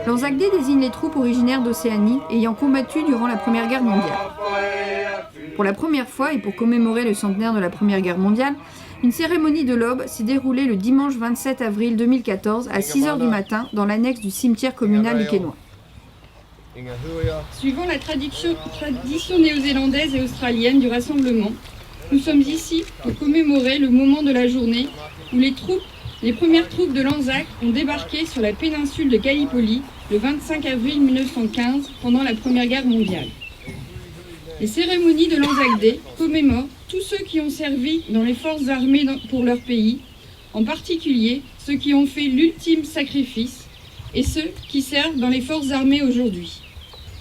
L'Anzac Day désigne les troupes originaires d'Océanie ayant combattu durant la Première Guerre mondiale. Pour la première fois et pour commémorer le centenaire de la Première Guerre mondiale, une cérémonie de l'aube s'est déroulée le dimanche 27 avril 2014 à 6h du matin dans l'annexe du cimetière communal du Quesnoy. Suivant la tradition néo-zélandaise et australienne du rassemblement, nous sommes ici pour commémorer le moment de la journée où les premières troupes de l'Anzac ont débarqué sur la péninsule de Gallipoli le 25 avril 1915 pendant la Première Guerre mondiale. Les cérémonies de l'Anzac Day commémorent tous ceux qui ont servi dans les forces armées pour leur pays, en particulier ceux qui ont fait l'ultime sacrifice et ceux qui servent dans les forces armées aujourd'hui.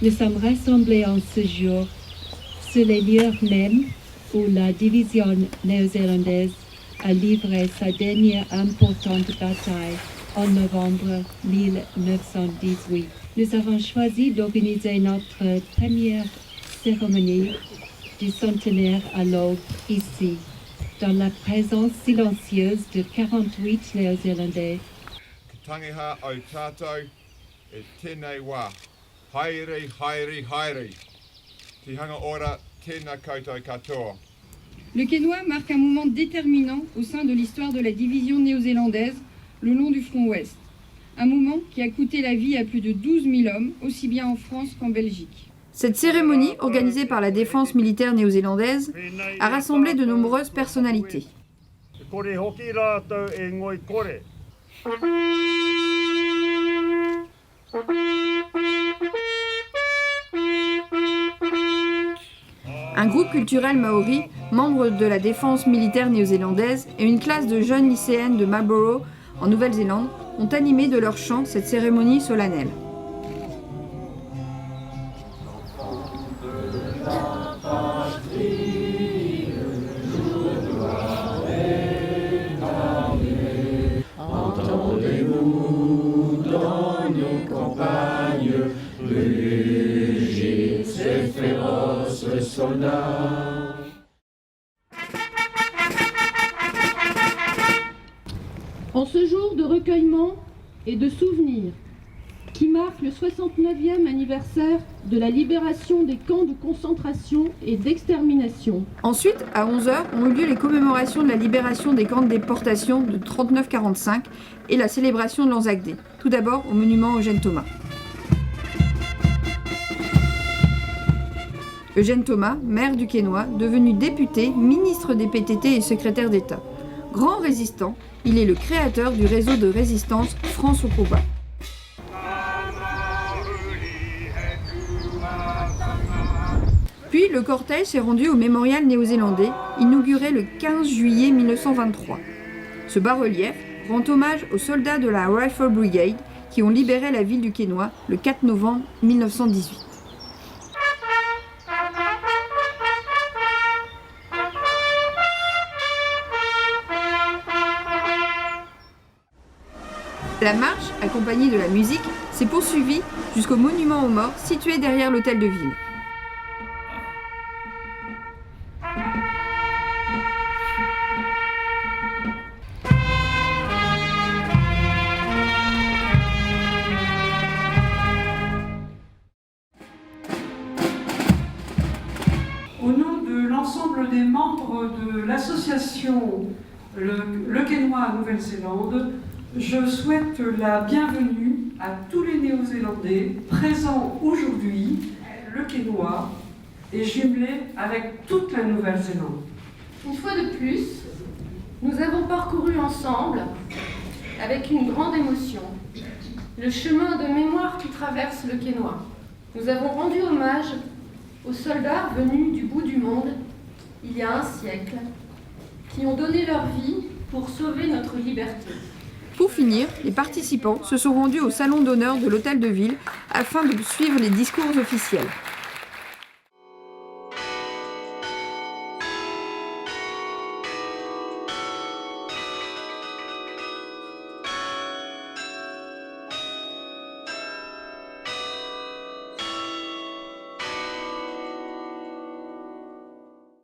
Nous sommes rassemblés en ce jour sur les lieux mêmes où la division néo-zélandaise a livré sa dernière importante bataille en novembre 1918. Nous avons choisi d'organiser notre première cérémonie du centenaire à l'aube ici, dans la présence silencieuse de 48 Néo-Zélandais. Tangiha o tātou e tēnei wā. Haere, haere, haere. Te hanga ora tēnā koutou katoa. Le Quesnoy marque un moment déterminant au sein de l'histoire de la division néo-zélandaise le long du front ouest. Un moment qui a coûté la vie à plus de 12 000 hommes, aussi bien en France qu'en Belgique. Cette cérémonie, organisée par la défense militaire néo-zélandaise, a rassemblé de nombreuses personnalités. Un groupe culturel maori, membre de la défense militaire néo-zélandaise, et une classe de jeunes lycéennes de Marlborough, en Nouvelle-Zélande, ont animé de leur chant cette cérémonie solennelle. Entendez-nous dans nos campagnes rugir ces féroces soldats. En ce jour de recueillement et de souvenir qui marque le 69e anniversaire de la libération des camps de concentration et d'extermination. Ensuite, à 11h, ont eu lieu les commémorations de la libération des camps de déportation de 39-45 et la célébration de l'Anzac Day. Tout d'abord au monument Eugène Thomas. Eugène Thomas, maire du Quesnoy, devenu député, ministre des PTT et secrétaire d'État. Grand résistant, il est le créateur du réseau de résistance France au combat. Puis le cortège s'est rendu au mémorial néo-zélandais, inauguré le 15 juillet 1923. Ce bas-relief rend hommage aux soldats de la Rifle Brigade qui ont libéré la ville du Quesnoy le 4 novembre 1918. La marche, accompagnée de la musique, s'est poursuivie jusqu'au monument aux morts situé derrière l'hôtel de ville. Au nom de l'ensemble des membres de l'association Le Quesnoy Nouvelle-Zélande, je souhaite la bienvenue à tous les Néo-Zélandais présents aujourd'hui. Le Quesnoy est jumelé avec toute la Nouvelle-Zélande. Une fois de plus, nous avons parcouru ensemble, avec une grande émotion, le chemin de mémoire qui traverse le Quesnoy. Nous avons rendu hommage aux soldats venus du bout du monde, il y a un siècle, qui ont donné leur vie pour sauver notre liberté. Pour finir, les participants se sont rendus au salon d'honneur de l'hôtel de ville afin de suivre les discours officiels.